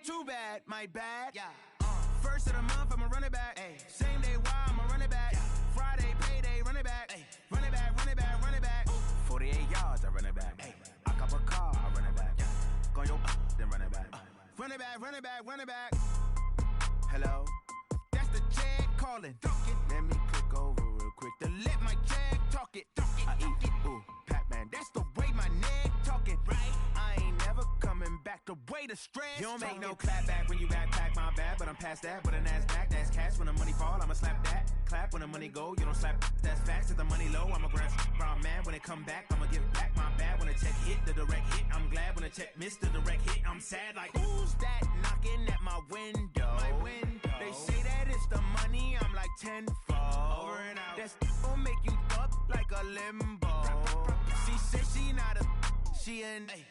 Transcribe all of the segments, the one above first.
Too bad, my bad. Yeah. First of the month, I'ma run it back. Ay. Same day, why I'ma run it back. Yeah. Friday, payday, run it back. Ay. Run it back, run it back, run it back. Ooh. 48 yards, I run it back. Ay. I cop a car, I run it back. Yeah. Go your then run it back. Run it back, run it back, run it back. Hello, that's the jag calling. Let me click over real quick to let my jag talk it. I eat, ooh, Pac-Man, that's the way my neck talking. Right, I ain't never coming back the way the stress. You don't make no clap back when you backpack, my bad, but I'm past that. With an ass back, that's cash. When the money fall, I'ma slap that. Clap when the money go, you don't slap. That's facts. If the money low, I'ma grab brown man. When it come back, I'ma give back my bad. When the check hit, the direct hit, I'm glad. When the check missed the direct hit, I'm sad. Like who's that knocking at my window? My window. They say that it's the money, I'm like tenfold. Over and out. That's gon' make you up like a limbo. She said she not a, she an. Ay.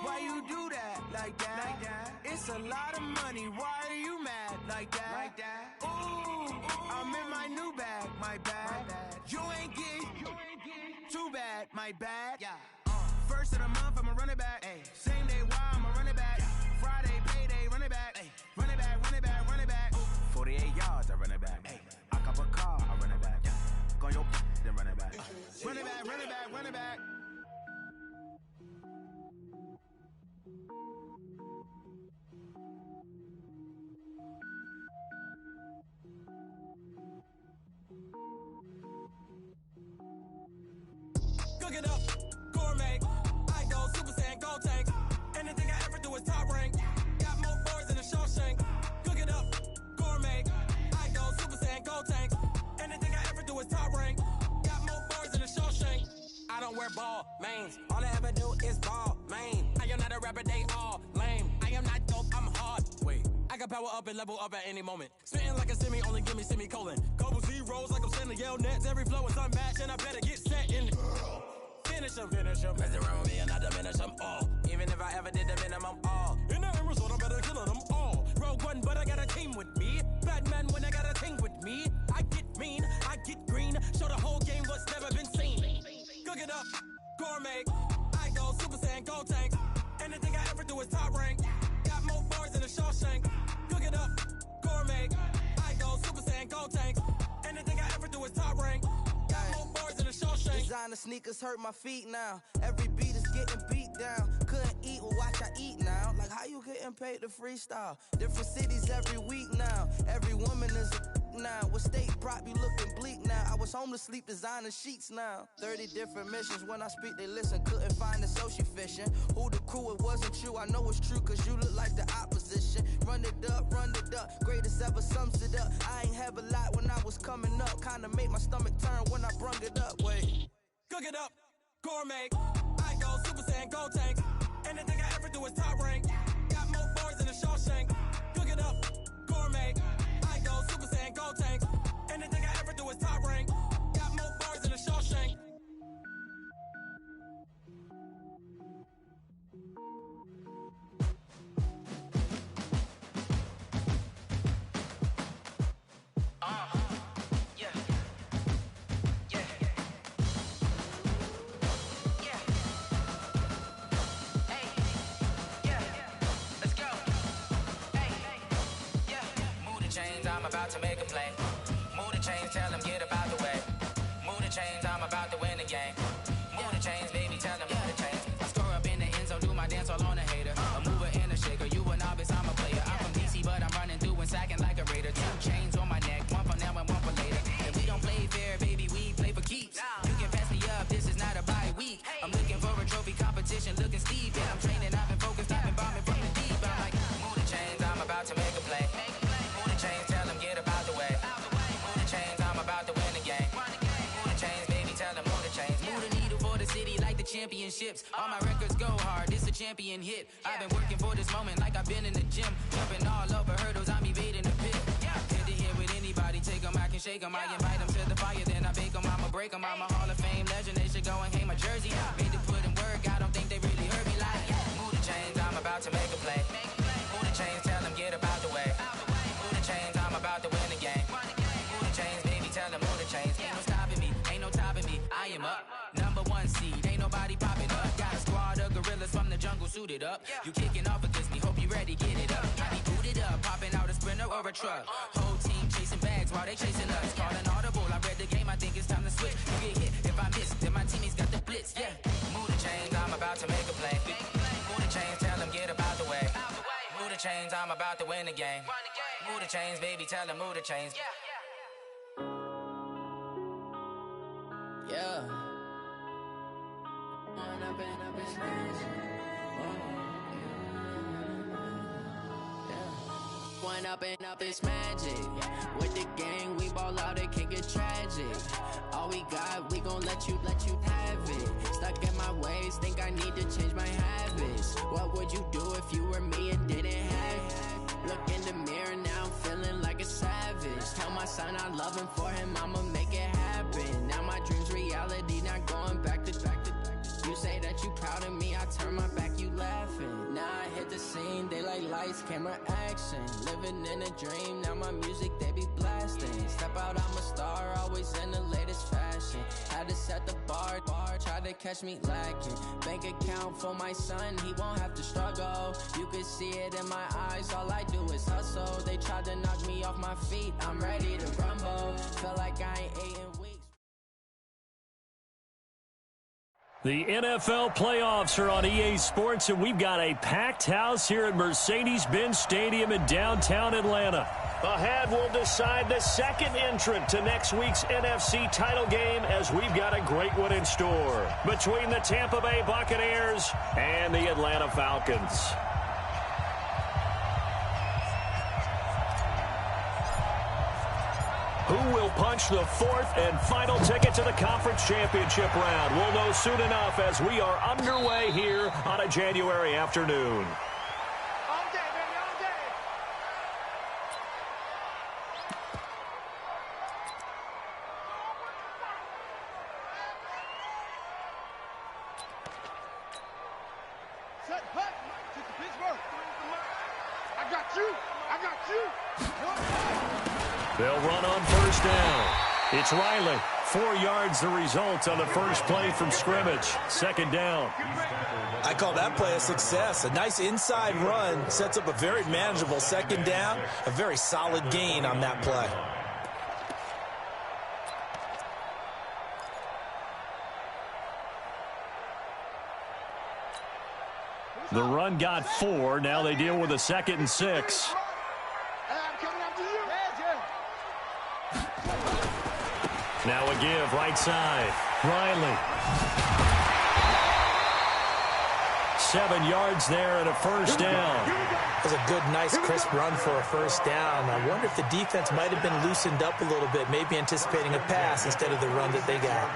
Why you do that like that? Like that? It's a lot of money. Why are you mad like that? Like that? Ooh, I'm in my new bag, my bad. You ain't get too bad, my bad. Yeah. First of the month, I'ma run it back. Ay. Same day, why I'ma run it back. Yeah. Friday, payday, run it back. Ay. Run it back, run it back, run it back. Ooh. 48 yards, I run it back. Ay. I cop a car, I run it back. Yeah. Go your then run it back. Run it back, run it back, run it back. Cook it up, gourmet. I go Super Saiyan, gold tank. Anything I ever do is top rank. Got more boys than a Shawshank. Cook it up, gourmet. I go Super Saiyan, gold tank. Anything I ever do is top rank. Got more boys than a Shawshank. I don't wear ball mains. All I ever do is ball main. I am not a rapper, they all lame. I am not dope, I'm hard. Wait, I can power up and level up at any moment. Spitting like a semi, only give me semicolon. Couple zeros like I'm sending yell nets. Every flow is unmatched and I better get set in. Finish them. Mess around with me and I diminish them all. Even if I ever did the minimum all. In the end result, I better kill them all. Rogue One, but I got a team with me. Batman when I got a thing with me. I get mean, I get green. Show the whole game what's never been seen. Cook it up, gourmet. I go Super Saiyan, gold tank. Anything I ever do is top rank. Got more bars than a Shawshank. Cook it up, gourmet. I go Super Saiyan, gold tank. Anything I ever do is top rank. Got more bars than a Shawshank. Designer sneakers hurt my feet now. Every beat is getting beat down. Couldn't eat, well watch I eat now. Like how you getting paid to freestyle? Different cities every week now. Every woman is a now. What state prop you looking bleak now? I was home to sleep designer sheets now. 30 different missions. When I speak they listen. Couldn't find it so she fishing. Who the crew, it wasn't you. I know it's true cause you look like the opposition. Run it up, greatest ever sums it up. I ain't have a lot when I was coming up. Kinda made my stomach turn when I brung it up. Wait. Cook it up, gourmet. I go Super Saiyan, gold tank. Anything I ever do is top rank. Got more bars than a Shawshank. Cook it up, gourmet. I go Super Saiyan, gold tank. Anything I ever do is top rank. Got more bars than a Shawshank. About to make a play. Move the chains, tell them get about the way. Move the chains, I'm about to win the game. Move the chains, baby, tell them move the chains. I score up in the end zone, do my dance all on a hater. A mover and a shaker, you a novice, I'm a player. I'm from DC, but I'm running through and sacking like a raider. 2 chains on my neck, one for now and one for later. And we don't play fair, baby, we play for keeps. You can pass me up, this is not a bye week. I'm looking for a trophy competition, looking steep. And I'm training, I've been focused, I've been bombing from the deep. I'm like, move the chains, I'm about to make a play. Move the chains, tell them get about the way. Move the chains, I'm about to win the game. Move the chains, baby, tell them move the chains. Move the needle for the city like the championships. All my records go hard, this a champion hit. I've been working for this moment like I've been in the gym. Jumping all over hurdles, I'm evading the pit. Hit to hit with anybody, take them, I can shake them. I invite them to the fire, then I bake them, I'ma break them. I'm a Hall of Fame legend, they should go and hang my jersey. Made to put in work, I don't think they really heard me like. Move the chains, I'm about to make a play. Move the chains, tell them get about the way. Move the chains, I'm about to win the game. Move the chains, baby, tell them move the chains. Ain't no stopping me, ain't no topping me. I am up, #1 seed, ain't nobody popping up. Got a squad of gorillas from the jungle, suited up. You kicking off against me, hope you ready, get it up. I be booted up, popping out a Sprinter or a truck. Whole team chasing bags while they chasing us. Calling audible, I read the game, I think it's time to switch. You get hit, if I miss, then my teammates got the blitz, yeah. Move the chains, I'm about to make a play. Move the chains, tell them get about the way. Move the chains, I'm about to win the game. Move the chains, baby, tell them move the chains. Yeah. One up and up, it's magic. With the gang, we ball out, it can get tragic. All we got, we gon' let you have it. Stuck in my ways, think I need to change my habits. What would you do if you were me and didn't have it? Look in the mirror, now I'm feeling like a savage. Tell my son I love him, for him I'ma make it happen. Now my dream's reality, not going back to. You say that you proud of me, I turn my back, you laughing. Now I hit the scene, they like lights, camera, action. Living in a dream, now my music, they be blasting. Step out, I'm a star, always in the latest fashion. Had to set the bar, try to catch me lacking. Bank account for my son, he won't have to struggle. You can see it in my eyes, all I do is hustle. They tried to knock me off my feet, I'm ready to rumble. Feel like I ain't ate in weeks. The NFL playoffs are on EA Sports, and we've got a packed house here at Mercedes-Benz Stadium in downtown Atlanta. Ahead, we'll decide the second entrant to next week's NFC title game, as we've got a great one in store between the Tampa Bay Buccaneers and the Atlanta Falcons. Who will punch the fourth and final ticket to the conference championship round? We'll know soon enough as we are underway here on a January afternoon. All day, baby, all day. Set, hut, to Pittsburgh. I got you. I got you. They'll run on first down. It's Riley. 4 yards the result on the first play from scrimmage. Second down. I call that play a success. A nice inside run sets up a very manageable second down. A very solid gain on that play. The run got 4. Now they deal with a 2nd and 6. Now a give, right side. Riley. 7 yards there and a first down. That was a good, nice, crisp run for a first down. I wonder if the defense might have been loosened up a little bit, maybe anticipating a pass instead of the run that they got.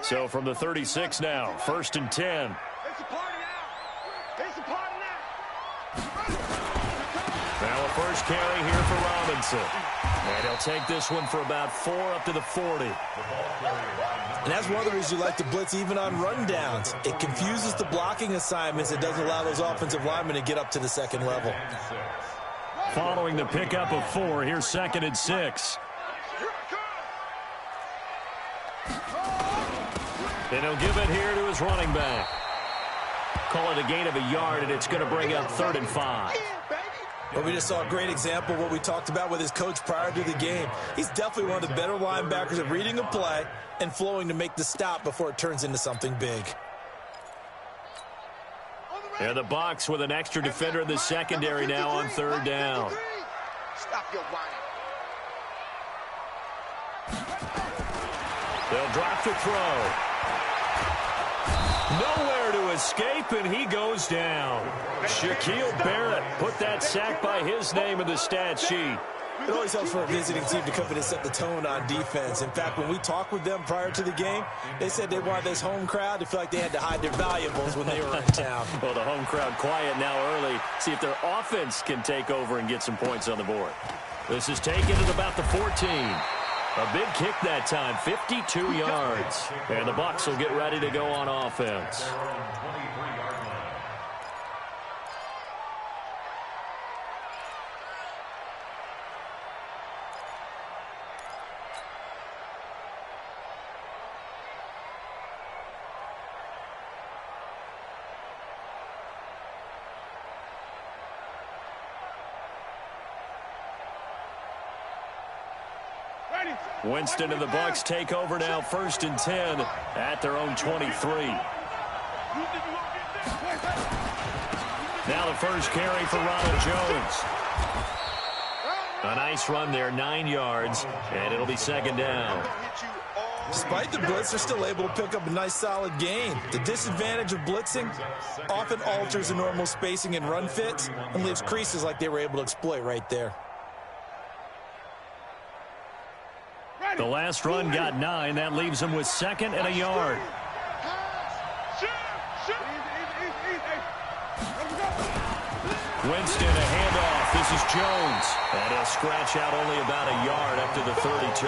So from the 36 now, 1st and 10. It's a party now. It's a party now. Now a first carry here for Robinson. And he'll take this one for about 4 up to the 40. And that's one of the reasons you like to blitz even on rundowns. It confuses the blocking assignments. It doesn't allow those offensive linemen to get up to the second level. Following the pickup of 4, here's 2nd and 6. And he'll give it here to his running back. Call it a gain of a yard, and it's going to bring up 3rd and 5. Well, we just saw a great example of what we talked about with his coach prior to the game. He's definitely one of the better linebackers at reading a play and flowing to make the stop before it turns into something big. And the Bucs with an extra defender in the secondary now on 3rd down. Stop your whining. They'll drop to throw. Nowhere to escape, and he goes down. Shaquille Barrett put that sack by his name in the stat sheet. It always helps for a visiting team to come in and set the tone on defense. In fact, when we talked with them prior to the game, they said they wanted this home crowd to feel like they had to hide their valuables when they were in town. Well, the home crowd quiet now early. See if their offense can take over and get some points on the board. This is taken at about the 14. A big kick that time, 52 yards. And the Bucs will get ready to go on offense. Winston and the Bucks take over now, 1st and 10 at their own 23. Now the first carry for Ronald Jones. A nice run there, 9 yards, and it'll be 2nd down. Despite the blitz, they're still able to pick up a nice, solid gain. The disadvantage of blitzing often alters the normal spacing and run fits and leaves creases like they were able to exploit right there. The last run got 9. That leaves him with 2nd and a yard. Winston, a handoff. This is Jones. And he'll scratch out only about a yard up to the 32.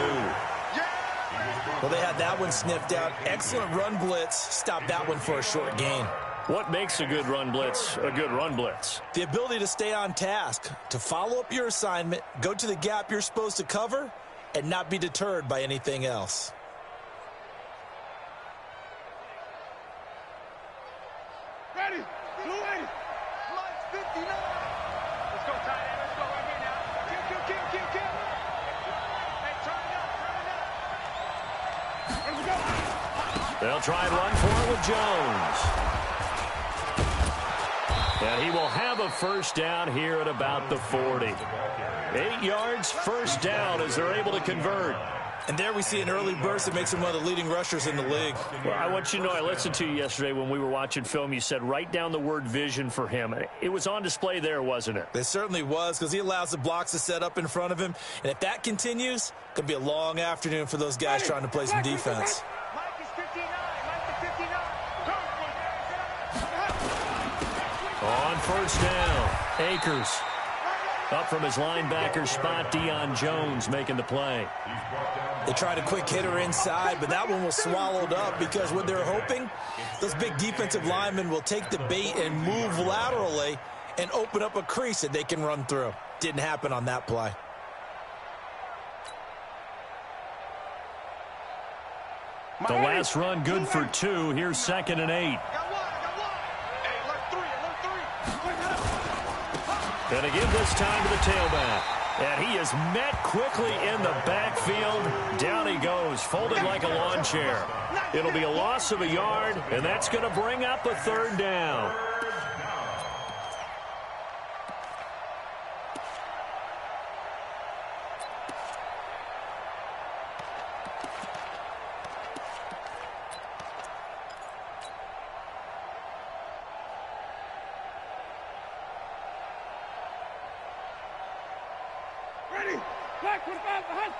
Well, they had that one sniffed out. Excellent run blitz. Stopped that one for a short gain. What makes a good run blitz a good run blitz? The ability to stay on task, to follow up your assignment, go to the gap you're supposed to cover, and not be deterred by anything else. Ready, blue 80. Lights 59. Let's go, tight end. Let's go right here now. Kill. Hey, turn it up. Let's go. They'll try and run for it with Jones. And he will have a first down here at about the 40. 8 yards, first down as they're able to convert. And there we see an early burst that makes him one of the leading rushers in the league. Well, I want you to know, I listened to you yesterday when we were watching film. You said write down the word vision for him. It was on display there, wasn't it? It certainly was, because he allows the blocks to set up in front of him. And if that continues, it could be a long afternoon for those guys trying to play some defense. Mike is 59. Mike is 59. On first down, Akers. Up from his linebacker spot, Deion Jones making the play. They tried a quick hitter inside, but that one was swallowed up because what they're hoping, those big defensive linemen will take the bait and move laterally and open up a crease that they can run through. Didn't happen on that play. The last run good for 2. Here's 2nd and 8. And again this time to the tailback. And he is met quickly in the backfield. Down he goes, folded like a lawn chair. It'll be a loss of a yard, and that's going to bring up a 3rd down. Ready. Black 45 behind.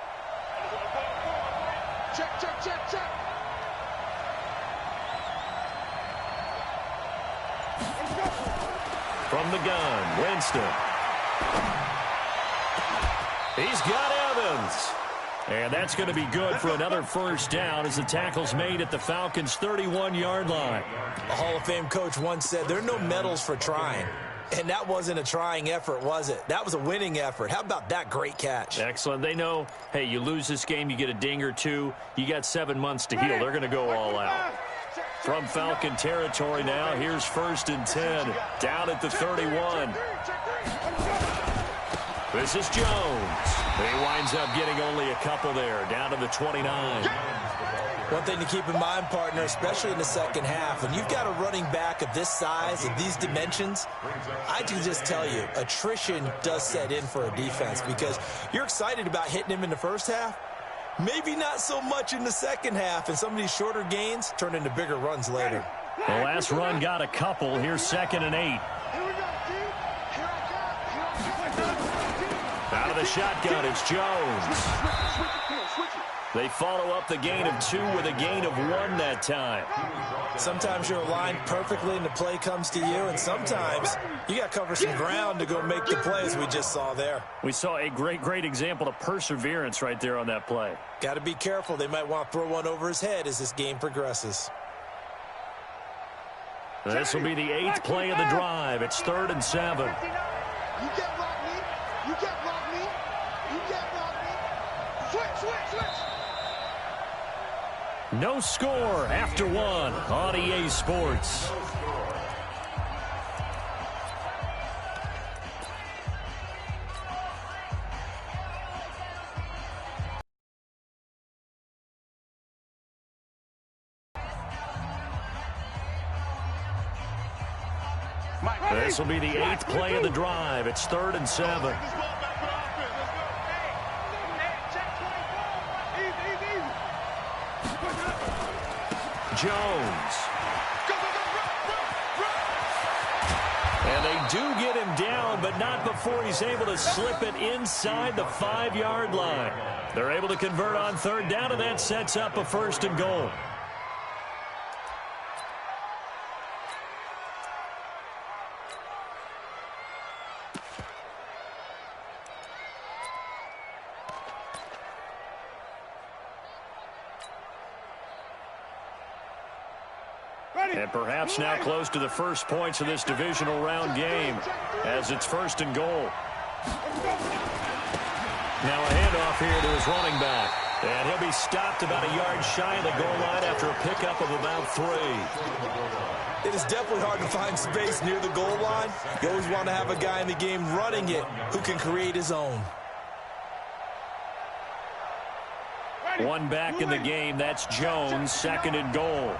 Check. From the gun, Winston. He's got Evans. And that's going to be good for another first down as the tackle's made at the Falcons' 31-yard line. A Hall of Fame coach once said, there are no medals for trying. And that wasn't a trying effort, was it? That was a winning effort. How about that great catch? Excellent. They know, hey, you lose this game, you get a ding or two. You got 7 months to heal. They're going to go all out. From Falcon territory now, here's 1st and 10. Down at the 31. This is Jones. He winds up getting only a couple there, down to the 29. One thing to keep in mind, partner, especially in the second half, when you've got a running back of this size and these dimensions, I can just tell you, attrition does set in for a defense because you're excited about hitting him in the first half, maybe not so much in the second half, and some of these shorter gains turn into bigger runs later. The last run got a couple. Here's 2nd and 8. Out of the shotgun, it's Jones. They follow up the gain of 2 with a gain of 1 that time. Sometimes you're aligned perfectly and the play comes to you, and sometimes you got to cover some ground to go make the plays we just saw there. We saw a great example of perseverance right there on that play. Got to be careful. They might want to throw one over his head as this game progresses. This will be the 8th play of the drive. It's 3rd and 7. You get block me. You get block me. You get block me. Switch. No score after 1 on EA Sports. This will be the 8th play of the drive. It's 3rd and 7. Jones. And they do get him down, but not before he's able to slip it inside the 5-yard line. They're able to convert on 3rd down, and that sets up a 1st and goal. And perhaps now close to the first points of this divisional round game as it's 1st and goal. Now a handoff here to his running back. And he'll be stopped about a yard shy of the goal line after a pickup of about 3. It is definitely hard to find space near the goal line. You always want to have a guy in the game running it who can create his own. One back in the game. That's Jones, 2nd and goal.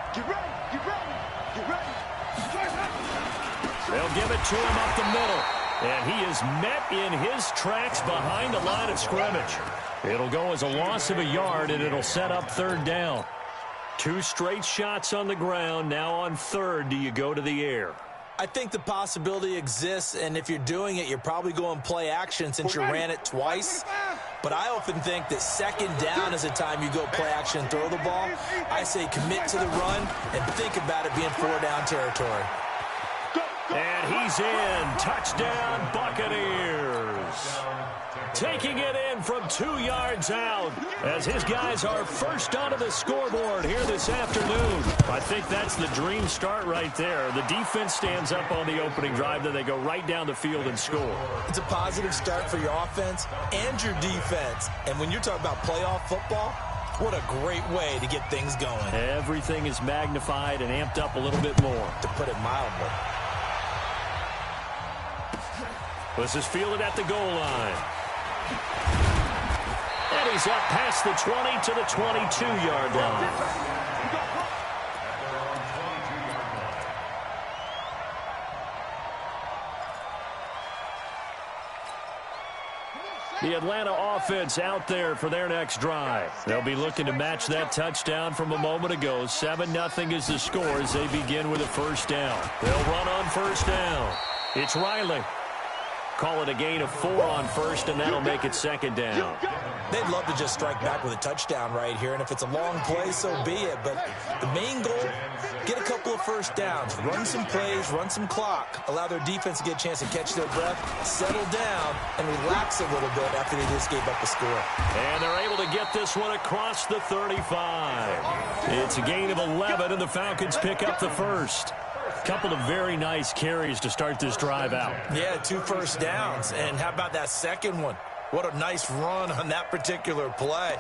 They'll give it to him up the middle. And he is met in his tracks behind the line of scrimmage. It'll go as a loss of a yard, and it'll set up 3rd down. 2 straight shots on the ground. Now on 3rd, do you go to the air? I think the possibility exists, and if you're doing it, you're probably going play action since you ran it twice. But I often think that 2nd down is the time you go play action and throw the ball. I say commit to the run and think about it being 4-down territory. And he's in. Touchdown, Buccaneers. Taking it in from 2 yards out as his guys are first onto the scoreboard here this afternoon. I think that's the dream start right there. The defense stands up on the opening drive, then they go right down the field and score. It's a positive start for your offense and your defense. And when you're talking about playoff football, what a great way to get things going. Everything is magnified and amped up a little bit more. To put it mildly. This is fielded at the goal line. And he's up past the 20 to the 22-yard line. The Atlanta offense out there for their next drive. They'll be looking to match that touchdown from a moment ago. 7-0 is the score as they begin with a 1st down. They'll run on 1st down. It's Riley. Call it a gain of 4 on 1st, and that'll make it 2nd down. They'd love to just strike back with a touchdown right here, and if it's a long play, so be it. But the main goal, get a couple of 1st downs, run some plays, run some clock, allow their defense to get a chance to catch their breath, settle down, and relax a little bit after they just gave up a score. And they're able to get this one across the 35. It's a gain of 11, and the Falcons pick up the 1st. Couple of very nice carries to start this drive out. Yeah, 2 1st downs. And how about that second one? What a nice run on that particular play.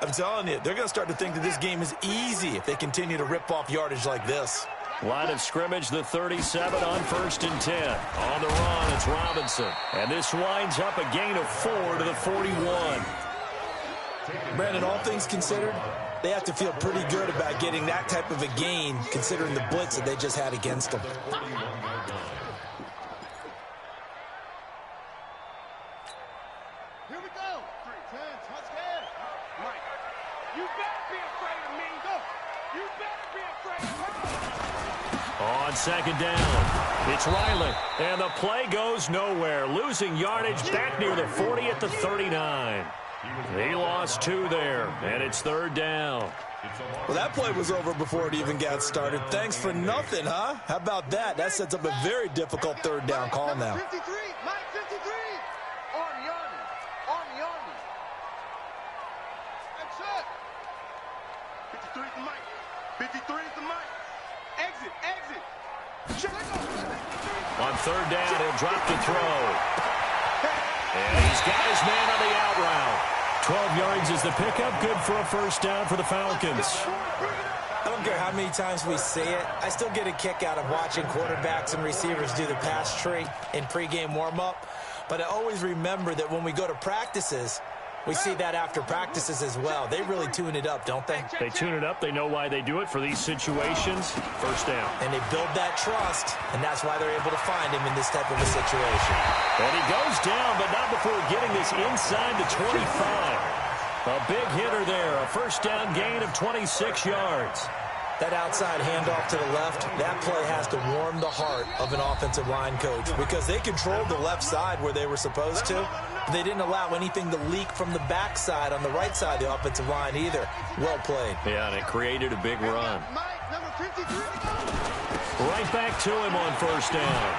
I'm telling you, they're going to start to think that this game is easy if they continue to rip off yardage like this. Line of scrimmage, the 37 on 1st and 10. On the run, it's Robinson. And this winds up a gain of 4 to the 41. Brandon, all things considered, they have to feel pretty good about getting that type of a gain considering the blitz that they just had against them. Here we go. 3-10, touchdown. Mike, you better be afraid of me. Go. You better be afraid of me. On 2nd down, it's Riley. And the play goes nowhere. Losing yardage back near the 40 at the 39. He lost 2 there, and it's 3rd down. Well, that play was over before it even got started. Thanks for nothing, huh? How about that? That sets up a very difficult 3rd down call now. 53, Mike 53. Army. Army. That's it. 53 is the Mike. 53 is the Mike. Exit. On 3rd down, he'll drop the throw. And he's got his man on the out route. 12 yards is the pickup. Good for a 1st down for the Falcons. I don't care how many times we say it. I still get a kick out of watching quarterbacks and receivers do the pass tree in pregame warm-up. But I always remember that when we go to practices, We see that after practices as well. They really tune it up, don't they? They tune it up. They know why they do it for these situations. First down. And they build that trust, and that's why they're able to find him in this type of a situation. And he goes down, but not before getting this inside the 25. A big hitter there. A first down gain of 26 yards. That outside handoff to the left, that play has to warm the heart of an offensive line coach because they controlled the left side where they were supposed to. But they didn't allow anything to leak from the backside on the right side of the offensive line either. Well played. Yeah, and it created a big run. Right back to him on first down.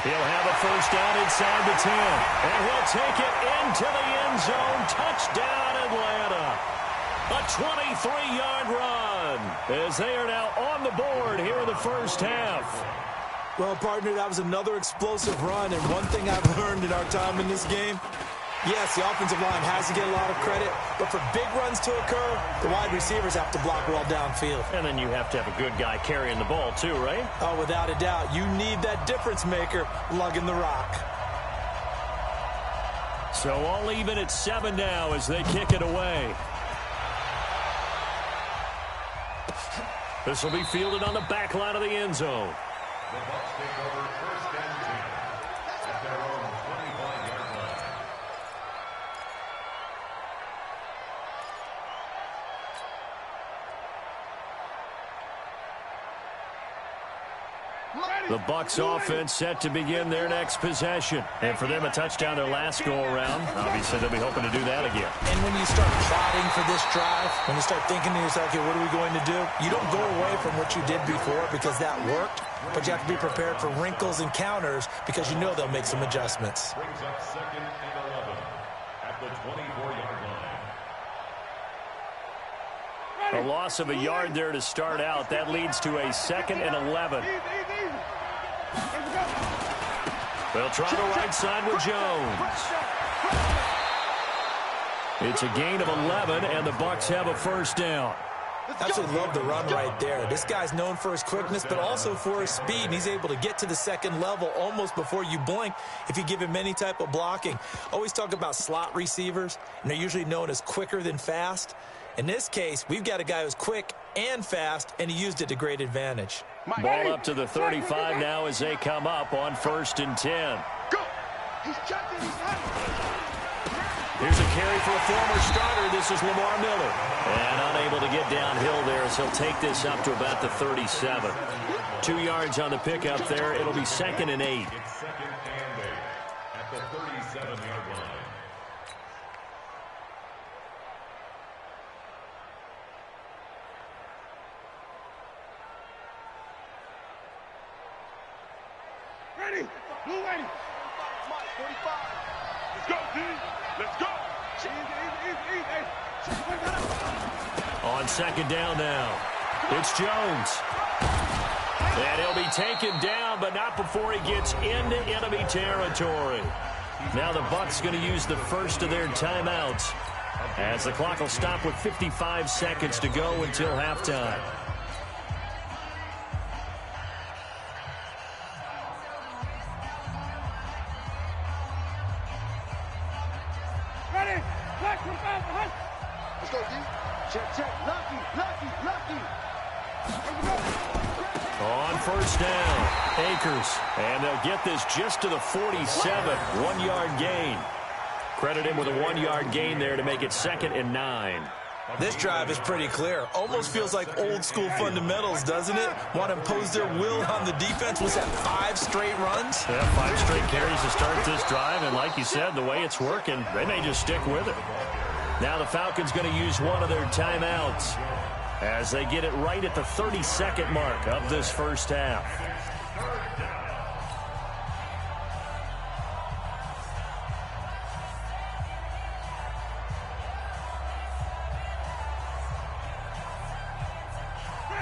He'll have a first down inside the 10. And he'll take it into the end zone. Touchdown, Atlanta. A 23-yard run as they are now on the board here in the first half. Well, partner, that was another explosive run, and one thing I've learned in our time in this game, yes, the offensive line has to get a lot of credit, but for big runs to occur, the wide receivers have to block well downfield. And then you have to have a good guy carrying the ball too, right? Oh, without a doubt. You need that difference maker lugging the rock. So all even at 7 now as they kick it away. This will be fielded on the back line of the end zone. The Bucs take over first and 10 at their own 25-yard line. The Bucs offense set to begin their next possession. And for them, a touchdown their last go-around. Obviously, they'll be hoping to do that again. And when you start plotting for this drive, when you start thinking to yourself, okay, what are we going to do? You don't go away from what you did before because that worked, but you have to be prepared for wrinkles and counters because you know they'll make some adjustments. Brings up 2nd and 11 at the 24-yard line. A loss of a yard there to start out. That leads to a 2nd and 11. They'll try the right side with Jones. It's a gain of 11, and the Bucs have a first down. Absolutely love the run right there. This guy's known for his quickness, but also for his speed, and he's able to get to the second level almost before you blink if you give him any type of blocking. Always talk about slot receivers, and they're usually known as quicker than fast. In this case, we've got a guy who's quick and fast, and he used it to great advantage. Ball up to the 35 now as they come up on 1st and 10. Here's a carry for a former starter. This is Lamar Miller. And unable to get downhill there as he'll take this up to about the 37. 2 yards on the pickup there. It'll be 2nd and 8. It's 2nd and 8 at the 37-yard line. Ready? Blue ready. 45. Let's go, D. Let's go. On 2nd down now. It's Jones. And he'll be taken down, but not before he gets into enemy territory. Now the Bucs going to use the first of their timeouts as the clock will stop with 55 seconds to go until halftime. Ready? Let's go, D. Check, check. Lucky. On 1st down, Akers. And they'll get this just to the 47. 1-yard gain. Credit him with a 1-yard gain there to make it 2nd and 9. This drive is pretty clear. Almost feels like old school fundamentals, doesn't it? Want to impose their will on the defense. Was that 5 straight runs? Yeah, 5 straight carries to start this drive. And like you said, the way it's working, they may just stick with it. Now the Falcons going to use one of their timeouts as they get it right at the 32nd mark of this first half.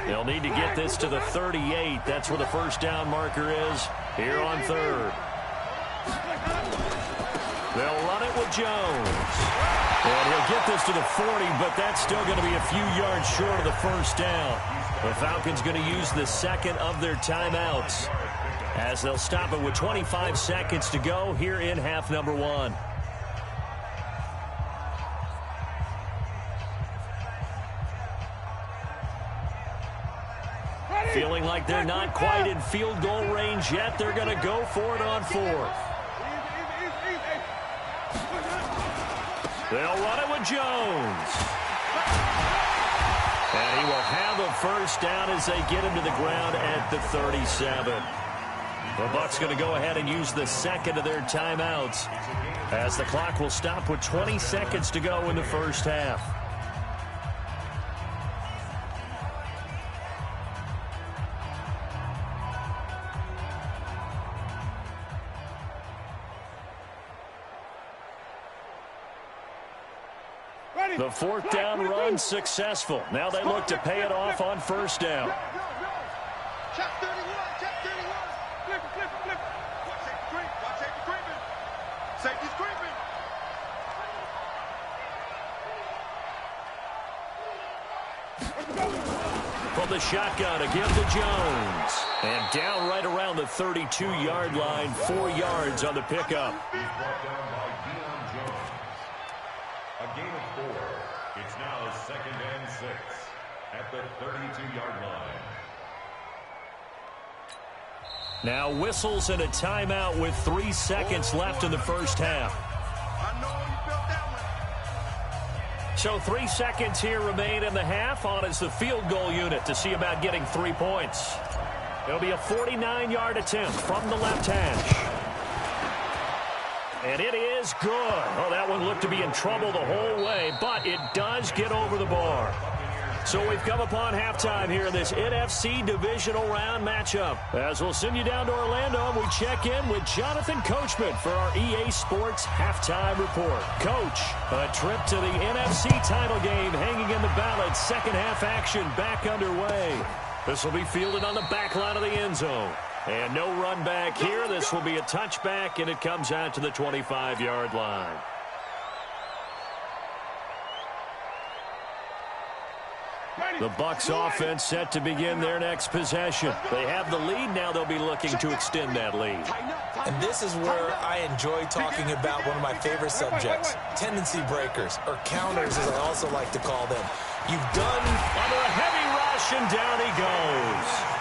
They'll need to get this to the 38. That's where the first down marker is here on 3rd. They'll run it with Jones. And he'll get this to the 40, but that's still going to be a few yards short of the first down. The Falcons going to use the 2nd of their timeouts as they'll stop it with 25 seconds to go here in half number 1. Feeling like they're not quite in field goal range yet. They're going to go for it on fourth. They'll run it with Jones. And he will have a first down as they get him to the ground at the 37. The Bucs going to go ahead and use the second of their timeouts as the clock will stop with 20 seconds to go in the first half. The fourth down run successful. Now they look to pay it off on first down. Check 31, check 31. Flip it, flip it, flip it. Watch safety creep, watch safety creeping. Safety's creeping. From the shotgun, again to Jones. And down right around the 32-yard line, 4 yards on the pickup. He's brought down by Deion Jones. A gain of 4. It's now 2nd and 6 at the 32-yard line. Now whistles and a timeout with 3 seconds left in the first half. I know you felt that one. So 3 seconds here remain in the half. On is the field goal unit to see about getting 3 points. It'll be a 49-yard attempt from the left hash. And it is good. Oh, that one looked to be in trouble the whole way, but it does get over the bar. So we've come upon halftime here in this NFC divisional round matchup. As we'll send you down to Orlando, we check in with Jonathan Coachman for our EA Sports halftime report. Coach, a trip to the NFC title game hanging in the balance. Second half action back underway. This will be fielded on the back line of the end zone. And no run back here. This will be a touchback, and it comes out to the 25-yard line. The Bucs offense set to begin their next possession. They have the lead. Now they'll be looking to extend that lead. And this is where I enjoy talking about one of my favorite subjects, tendency breakers, or counters as I also like to call them. You've done under a heavy rush, and down he goes.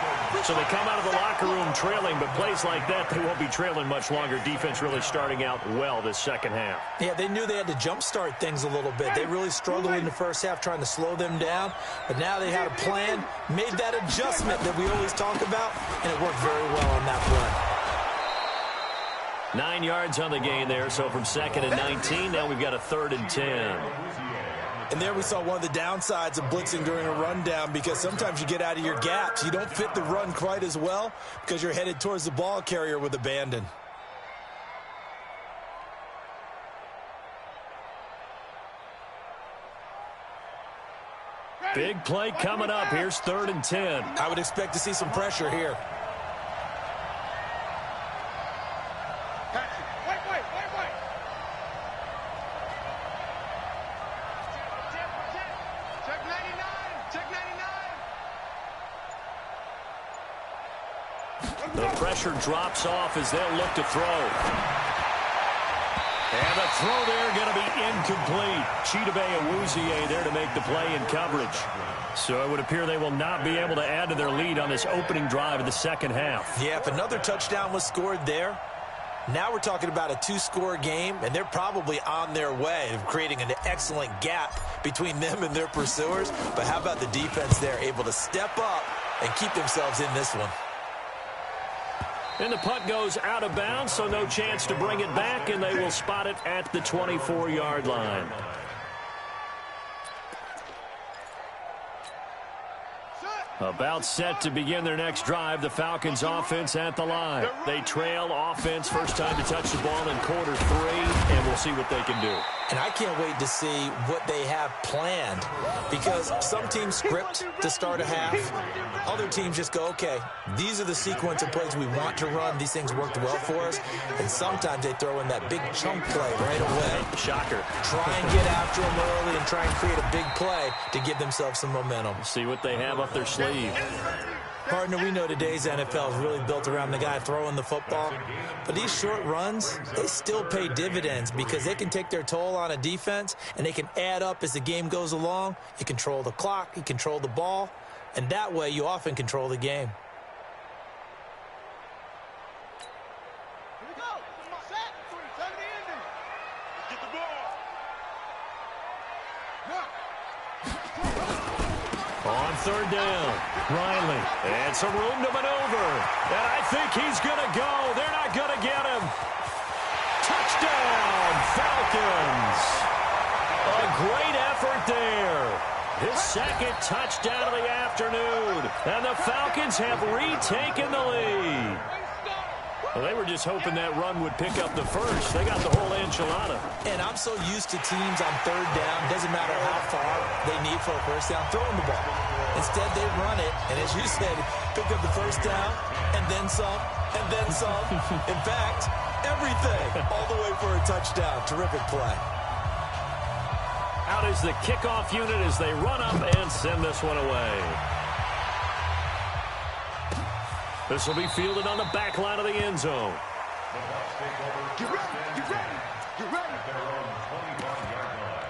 So they come out of the locker room trailing, but plays like that, they won't be trailing much longer. Defense really starting out well this second half. Yeah, they knew they had to jumpstart things a little bit. They really struggled in the first half trying to slow them down, but now they had a plan, made that adjustment that we always talk about, and it worked very well on that play. 9 yards on the gain there, so from 2nd and 19, now we've got a 3rd and 10. And there we saw one of the downsides of blitzing during a rundown, because sometimes you get out of your gaps. You don't fit the run quite as well because you're headed towards the ball carrier with abandon. Big play coming up. Here's 3rd and 10. I would expect to see some pressure here. The pressure drops off as they'll look to throw. And the throw there going to be incomplete. Chidobe Awuzie there to make the play in coverage. So it would appear they will not be able to add to their lead on this opening drive of the second half. Yeah, if another touchdown was scored there, now we're talking about a 2-score game, and they're probably on their way of creating an excellent gap between them and their pursuers. But how about the defense there, able to step up and keep themselves in this one? And the punt goes out of bounds, so no chance to bring it back, and they will spot it at the 24-yard line. About set to begin their next drive, the Falcons offense at the line. They trail offense, first time to touch the ball in quarter 3, and we'll see what they can do. And I can't wait to see what they have planned, because some teams script to start a half. Other teams just go, okay, these are the sequence of plays we want to run. These things worked well for us. And sometimes they throw in that big chunk play right away. Shocker. Try and get after them early and try and create a big play to give themselves some momentum. See what they have up their sleeve. Partner, we know today's NFL is really built around the guy throwing the football. But these short runs, they still pay dividends because they can take their toll on a defense, and they can add up as the game goes along. You control the clock, you control the ball. And that way, you often control the game. Here we go. Set. 370 ending. Let's get the ball. On third down, Riley, and some room to maneuver. And I think he's going to go. They're not going to get him. Touchdown, Falcons. A great effort there. His second touchdown of the afternoon. And the Falcons have retaken the lead. Well, they were just hoping that run would pick up the first. They got the whole enchilada. And I'm so used to teams on third down, doesn't matter how far they need for a first down, throwing the ball. Instead, they run it, and as you said, pick up the first down, and then some, and then some. In fact, everything, all the way for a touchdown. Terrific play. Out is the kickoff unit as they run up and send this one away. This will be fielded on the back line of the end zone. Get ready. Get ready. Get ready. At their own 25-yard line.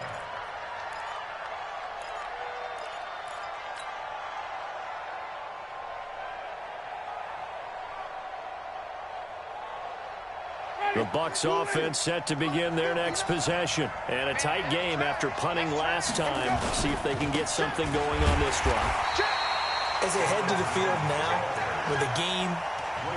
The Bucs offense set to begin their next possession. And a tight game after punting last time. See if they can get something going on this drive. As they head to the field now, with the game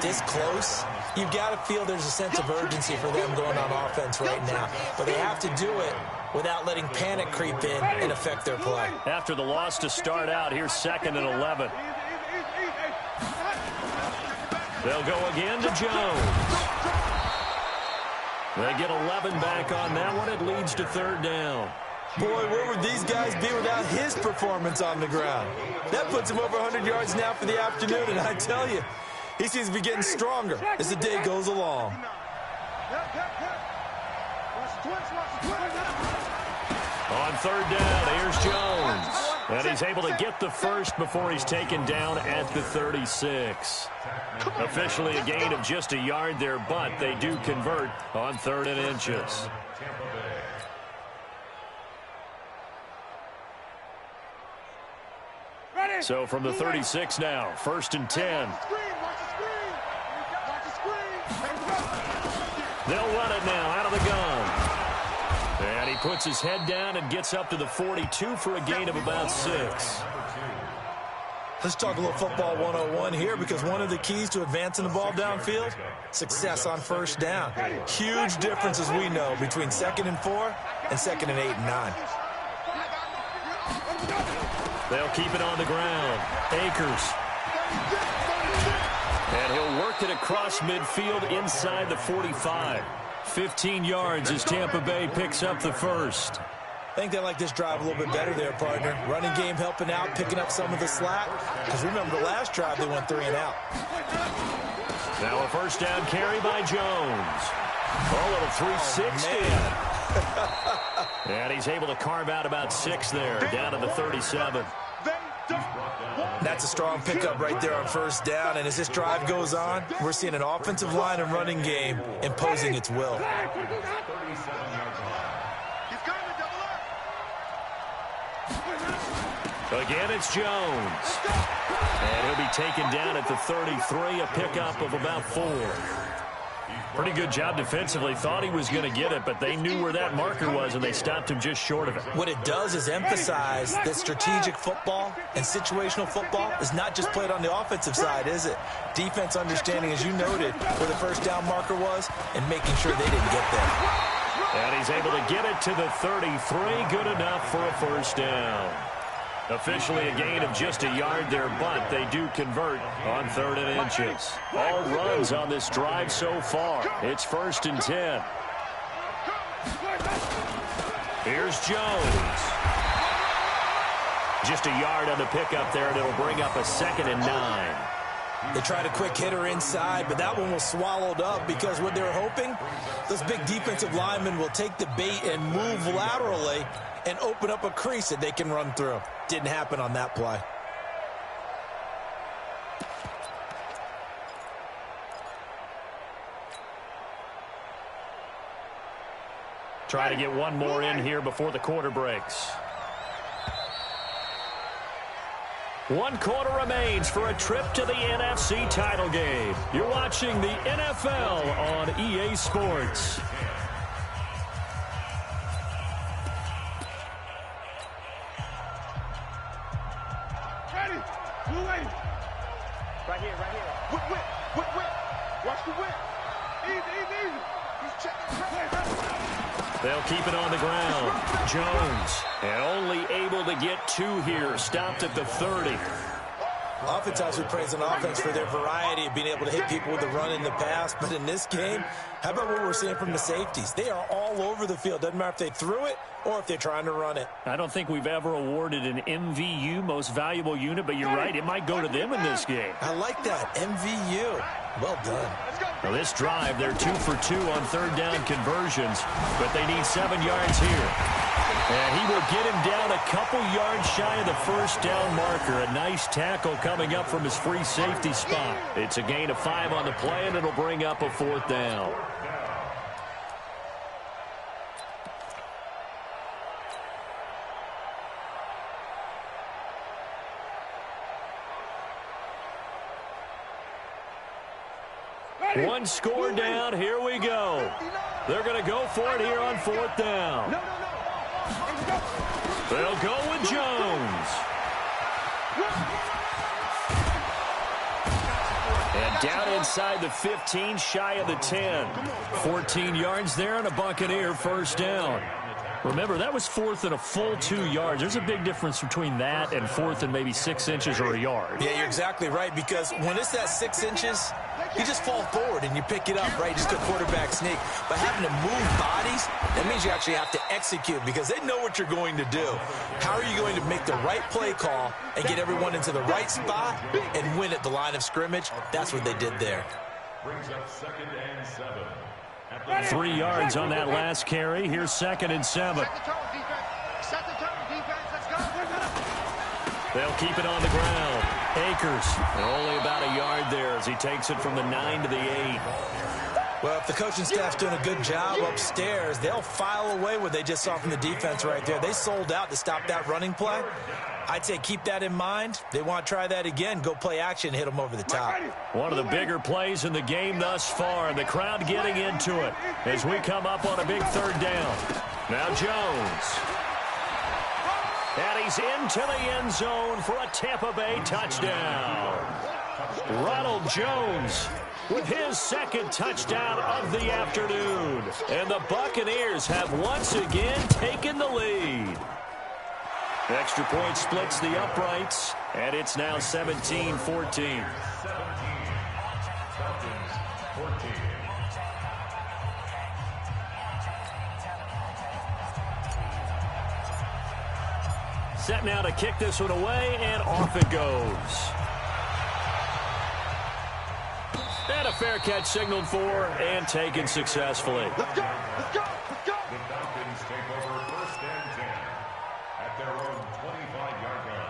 this close, you've got to feel there's a sense of urgency for them going on offense right now. But they have to do it without letting panic creep in and affect their play. After the loss to start out, here's 2nd and 11. They'll go again to Jones. They get 11 back on that one. It leads to 3rd down. Boy, where would these guys be without his performance on the ground? That puts him over 100 yards now for the afternoon, and I tell you, he seems to be getting stronger as the day goes along. On 3rd down, here's Jones. And he's able to get the first before he's taken down at the 36. Officially a gain of just a yard there, but they do convert on 3rd and inches. So from the 36 now, 1st and 10. They'll run it now out of the gun. And he puts his head down and gets up to the 42 for a gain of about 6. Let's talk a little football 101 here, because one of the keys to advancing the ball downfield, success on first down. Huge difference, as we know, between 2nd and 4 and 2nd and 8 and 9. They'll keep it on the ground. Akers. And he'll work it across midfield inside the 45. 15 yards as Tampa Bay picks up the first. I think they like this drive a little bit better there, partner. Running game helping out, picking up some of the slack. Because remember, the last drive they went 3 and out. Now a first down carry by Jones. A little 360. And he's able to carve out about 6 there, down to the 37. That's a strong pickup right there on first down. And as this drive goes on, we're seeing an offensive line and running game imposing its will. Again, it's Jones. And he'll be taken down at the 33, a pickup of about 4. Pretty good job defensively. Thought he was going to get it, but they knew where that marker was, and they stopped him just short of it. What it does is emphasize that strategic football and situational football is not just played on the offensive side, is it? Defense understanding, as you noted, where the first down marker was and making sure they didn't get there. And he's able to get it to the 33. Good enough for a first down. Officially a gain of just a yard there, but they do convert on 3rd and inches. All runs on this drive so far. It's 1st and 10. Here's Jones. Just a yard on the pickup there, and it'll bring up a 2nd and 9. They tried a quick hitter inside, but that one was swallowed up because what they were hoping, those big defensive linemen will take the bait and move laterally and open up a crease that they can run through. Didn't happen on that play. Try to get one more in here before the quarter breaks. 1 quarter remains for a trip to the NFC title game. You're watching the NFL on EA Sports. Ready? Blue lady. Right here, right here. Whip. Watch the whip. Easy. He's checking. They'll keep it on the ground. Jones, and only able to get 2 here. Stopped at the 30. Oftentimes we praise an offense for their variety of being able to hit people with the run in the pass. But in this game, how about what we're seeing from the safeties? They are all over the field. Doesn't matter if they threw it or if they're trying to run it. I don't think we've ever awarded an MVU, most valuable unit, but you're right. It might go to them in this game. I like that. MVU. Well done. Now this drive, they're 2 for 2 on 3rd down conversions, but they need 7 yards here. And he will get him down a couple yards shy of the 1st down marker. A nice tackle coming up from his free safety spot. It's a gain of 5 on the play, and it'll bring up a 4th down. One score down. Here we go. They're going to go for it here on 4th down. They'll go with Jones. And down inside the 15, shy of the 10. 14 yards there and a Buccaneer 1st down. Remember, that was 4th and a full 2 yards. There's a big difference between that and 4th and maybe 6 inches or a yard. Yeah, you're exactly right, because when it's that 6 inches, you just fall forward and you pick it up, right? Just go quarterback sneak. But having to move bodies, that means you actually have to execute because they know what you're going to do. How are you going to make the right play call and get everyone into the right spot and win at the line of scrimmage? That's what they did there. Brings up 2nd and 7. 3 yards on that last carry. Here's 2nd and 7. Set the tone, defense. Let's go. They'll keep it on the ground. Akers, and only about a yard there as he takes it from the 9 to the 8. Well, if the coaching staff's doing a good job upstairs, they'll file away what they just saw from the defense right there. They sold out to stop that running play. I'd say keep that in mind. They want to try that again. Go play action, hit them over the top. One of the bigger plays in the game thus far, and the crowd getting into it as we come up on a big 3rd down. Now Jones. And he's into the end zone for a Tampa Bay touchdown. Ronald Jones with his 2nd touchdown of the afternoon. And the Buccaneers have once again taken the lead. Extra point splits the uprights, and it's now 17-14. 14. Set now to kick this one away, and off it goes. And a fair catch signaled for and taken successfully. Let's go. Let's go. Let's go. The Falcons take over 1st and 10 at their own 25-yard line.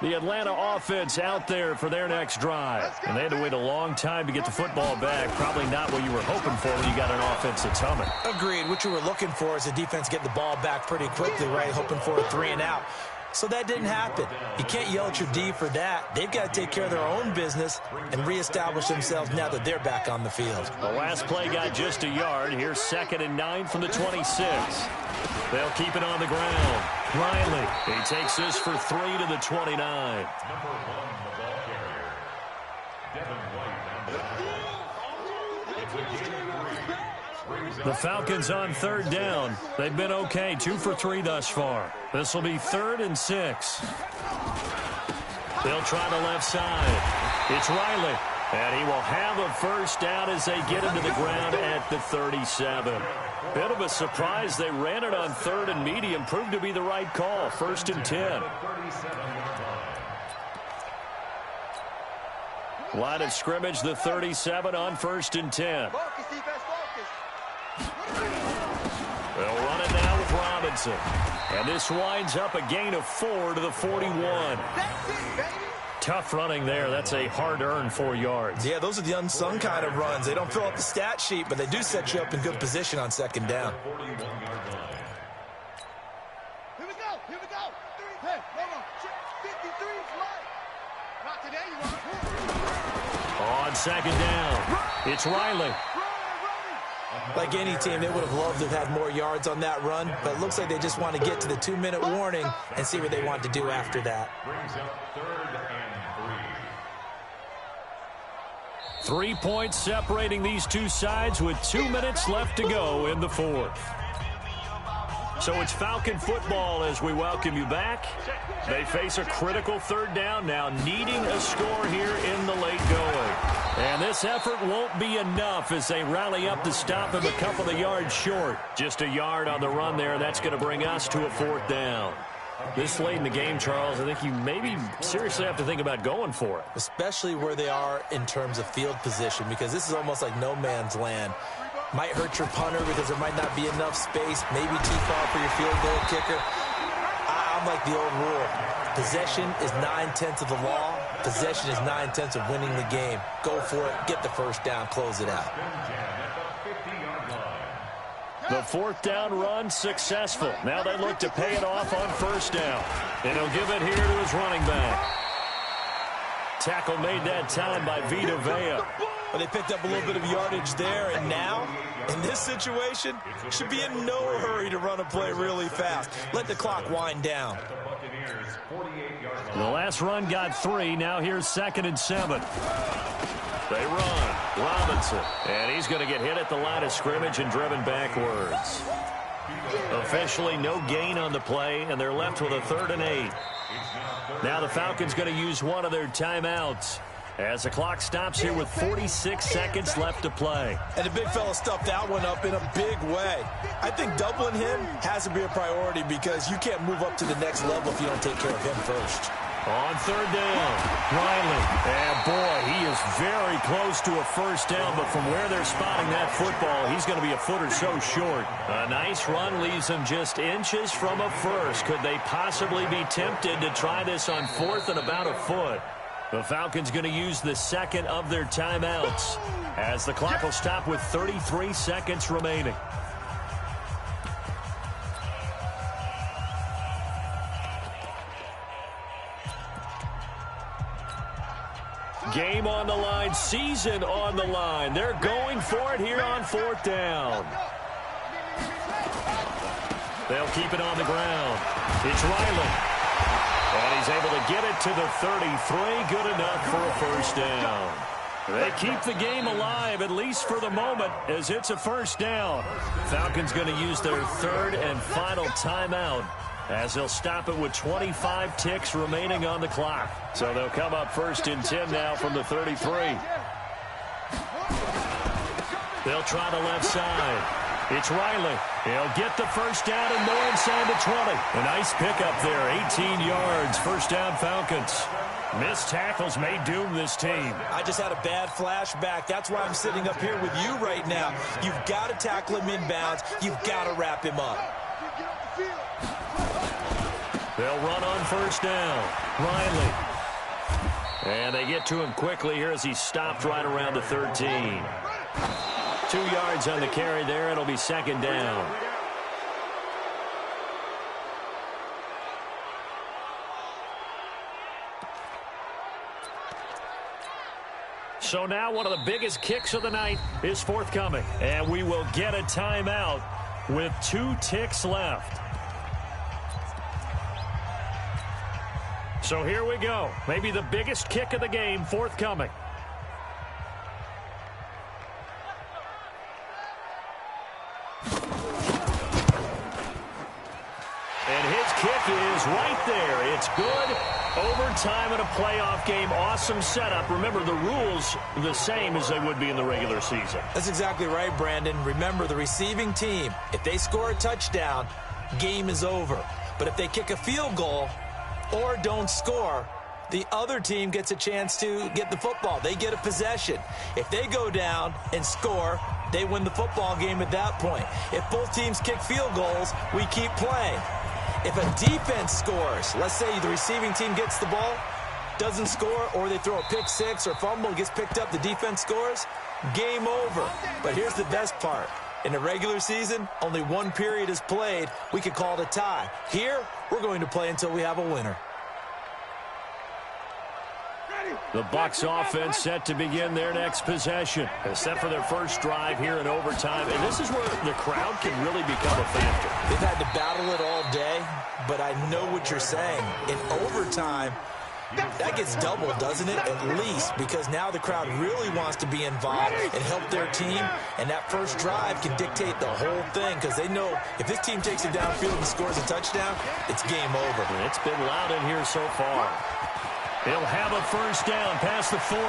The Atlanta offense out there for their next drive. And they had to wait a long time to get the football back. Probably not what you were hoping for when you got an offense that's humming. Agreed. What you were looking for is the defense getting the ball back pretty quickly, right? Hoping for a 3 and out. So that didn't happen. You can't yell at your D for that. They've got to take care of their own business and reestablish themselves now that they're back on the field. The last play got just a yard. Here's 2nd and 9 from the 26. They'll keep it on the ground. Riley, he takes this for 3 to the 29. Number 1, the ball carrier. Devin White on the It's a gain of 3. The Falcons on 3rd down. They've been okay, 2 for 3 thus far. This will be 3rd and 6. They'll try the left side. It's Riley. And he will have a 1st down as they get into the ground at the 37. Bit of a surprise. They ran it on 3rd and medium. Proved to be the right call. 1st and 10. Line of scrimmage, the 37 on 1st and 10. Focus, defense, focus. They'll run it now with Robinson. And this winds up a gain of 4 to the 41. That's it, baby. Tough running there. That's a hard-earned 4 yards. Yeah, those are the unsung kind of runs. They don't fill out the stat sheet, but they do set you up in good position on 2nd down. Here we go. Here we go. 3, 10. Not today, you won't. On second down, it's Riley. Like any team, they would have loved to have had more yards on that run, but it looks like they just want to get to the 2-minute warning and see what they want to do after that. Brings up 3rd and 3. 3 points separating these two sides with 2 minutes left to go in the fourth. So it's Falcon football as we welcome you back. They face a critical third down now, needing a score here in the late going. And this effort won't be enough as they rally up to stop him a couple of yards short. Just a yard on the run there. That's going to bring us to a 4th down. This late in the game, Charles, I think you maybe seriously have to think about going for it. Especially where they are in terms of field position, because this is almost like no man's land. Might hurt your punter because there might not be enough space, maybe too far for your field goal kicker. I'm like the old rule. Possession is 9/10 of the law. Possession is 9/10 of winning the game. Go for it, get the first down, close it out. The 4th down run successful. Now they look to pay it off on 1st down. And he'll give it here to his running back. Tackle made that time by Vita Vea. Well, they picked up a little bit of yardage there, and now, in this situation, should be in no hurry to run a play really fast. Let the clock wind down. The last run got 3. Now here's 2nd and 7. They run. Robinson. And he's going to get hit at the line of scrimmage and driven backwards. Officially no gain on the play, and they're left with a 3rd and 8. Now the Falcons going to use one of their timeouts as the clock stops here with 46 seconds left to play. And the big fella stuffed that one up in a big way. I think doubling him has to be a priority because you can't move up to the next level if you don't take care of him first. On 3rd down, Riley. And boy, he is very close to a 1st down, but from where they're spotting that football, he's going to be a foot or so short. A nice run leaves him just inches from a 1st. Could they possibly be tempted to try this on 4th and about a foot? The Falcons going to use the 2nd of their timeouts as the clock will stop with 33 seconds remaining. Game on the line, season on the line. They're going for it here on 4th down. They'll keep it on the ground. It's Riley. And he's able to get it to the 33. Good enough for a 1st down. They keep the game alive, at least for the moment, as it's a 1st down. Falcons going to use their 3rd and final timeout as they'll stop it with 25 ticks remaining on the clock. So they'll come up 1st and 10 now from the 33. They'll try the left side. It's Riley. He'll get the 1st down and more inside the 20. A nice pickup there, 18 yards. 1st down Falcons. Missed tackles may doom this team. I just had a bad flashback. That's why I'm sitting up here with you right now. You've got to tackle him inbounds. You've got to wrap him up. They'll run on 1st down. Riley. And they get to him quickly here as he stopped right around the 13. 2 yards on the carry there. It'll be 2nd down. So now one of the biggest kicks of the night is forthcoming. And we will get a timeout with 2 ticks left. So here we go. Maybe the biggest kick of the game forthcoming. And his kick is right there. It's good. Overtime in a playoff game. Awesome setup. Remember, the rules the same as they would be in the regular season. That's exactly right, Brandon. Remember, the receiving team, if they score a touchdown, game is over. But if they kick a field goal or don't score, the other team gets a chance to get the football. They get a possession. If they go down and score, they win the football game at that point. If both teams kick field goals, we keep playing. If a defense scores, let's say the receiving team gets the ball, doesn't score, or they throw a pick six or fumble, gets picked up, the defense scores, game over. But here's the best part. In the regular season, only one period is played. We could call it a tie. Here, we're going to play until we have a winner. The Bucs offense set to begin their next possession. Set for their first drive here in overtime. And this is where the crowd can really become a factor. They've had to battle it all day, but I know what you're saying. In overtime, that gets doubled, doesn't it? At least, because now the crowd really wants to be involved and help their team. And that first drive can dictate the whole thing because they know if this team takes it downfield and scores a touchdown, it's game over. It's been loud in here so far. He'll have a first down past the 40.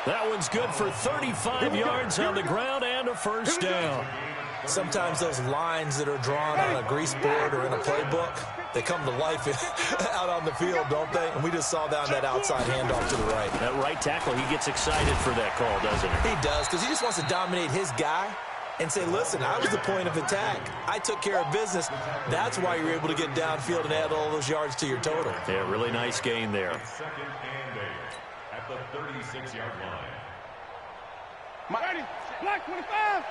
That one's good for 35 yards on the ground and a first down. Sometimes those lines that are drawn on a grease board or in a playbook, they come to life out on the field, don't they? And we just saw down that outside handoff to the right. That right tackle, he gets excited for that call, doesn't he? He does, because he just wants to dominate his guy and say, listen, I was the point of attack. I took care of business. That's why you're able to get downfield and add all those yards to your total. Yeah, really nice gain there. Second and 8 at the 36-yard line. Ready, black 25.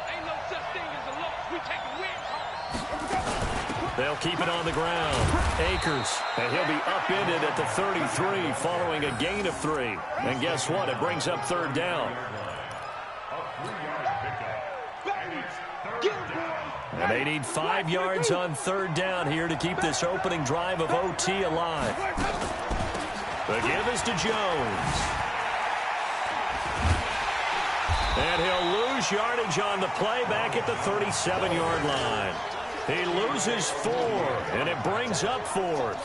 Ain't no such thing as a loss. We take a win home. They'll keep it on the ground. Akers, and he'll be upended at the 33 following a gain of 3. And guess what? It brings up third down. And they need 5 yards on third down here to keep this opening drive of OT alive. The give is to Jones. And he'll lose yardage on the play back at the 37-yard line. He loses 4, and it brings up 4th.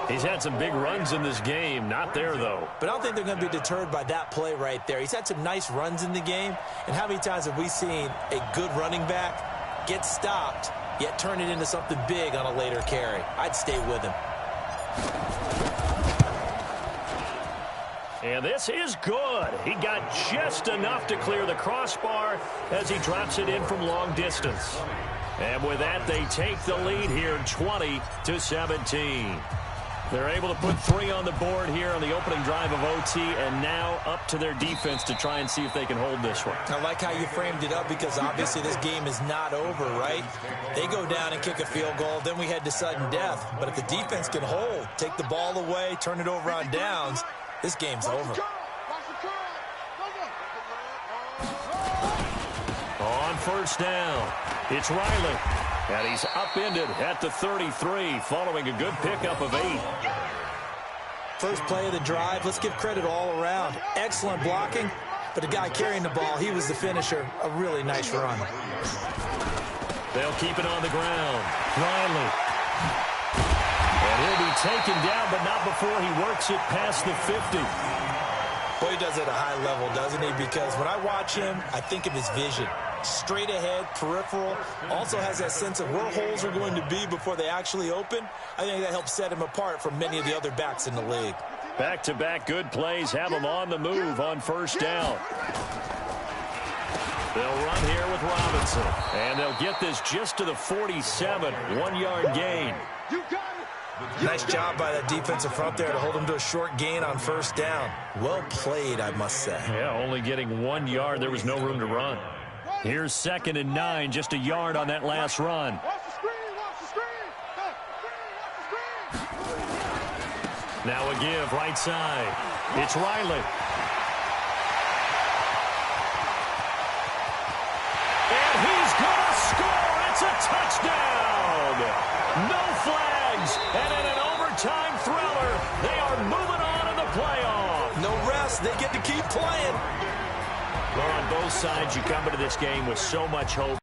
He's had some big runs in this game. Not there, though. But I don't think they're going to be deterred by that play right there. He's had some nice runs in the game. And how many times have we seen a good running back get stopped, yet turn it into something big on a later carry? I'd stay with him. And this is good. He got just enough to clear the crossbar as he drops it in from long distance. And with that, they take the lead here, 20-17. They're able to put 3 on the board here on the opening drive of OT, and now up to their defense to try and see if they can hold this one. I like how you framed it up because obviously this game is not over, right? They go down and kick a field goal, then we head to sudden death. But if the defense can hold, take the ball away, turn it over on downs, this game's over. On first down, it's Riley. And he's upended at the 33 following a good pickup of 8. First play of the drive, let's give credit all around. Excellent blocking, but the guy carrying the ball, he was the finisher. A really nice run. They'll keep it on the ground. Riley. And he'll be taken down, but not before he works it past the 50. Boy, he does it at a high level, doesn't he? Because when I watch him, I think of his vision. Straight ahead, peripheral, also has that sense of where holes are going to be before they actually open. I think that helps set him apart from many of the other backs in the league. Back-to-back good plays have him on the move on first down. They'll run here with Robinson, and they'll get this just to the 47, 1-yard gain. Nice job by that defensive front there to hold him to a short gain on first down. Well played, I must say. Yeah, only getting 1 yard. There was no room to run. Here's 2nd and 9, just a yard on that last run. Now a give, right side. It's Riley. And he's going to score. It's a touchdown. No flags. And in an overtime thriller, they are moving on in the playoff. No rest. They get to keep playing. Well, on both sides, you come into this game with so much hope.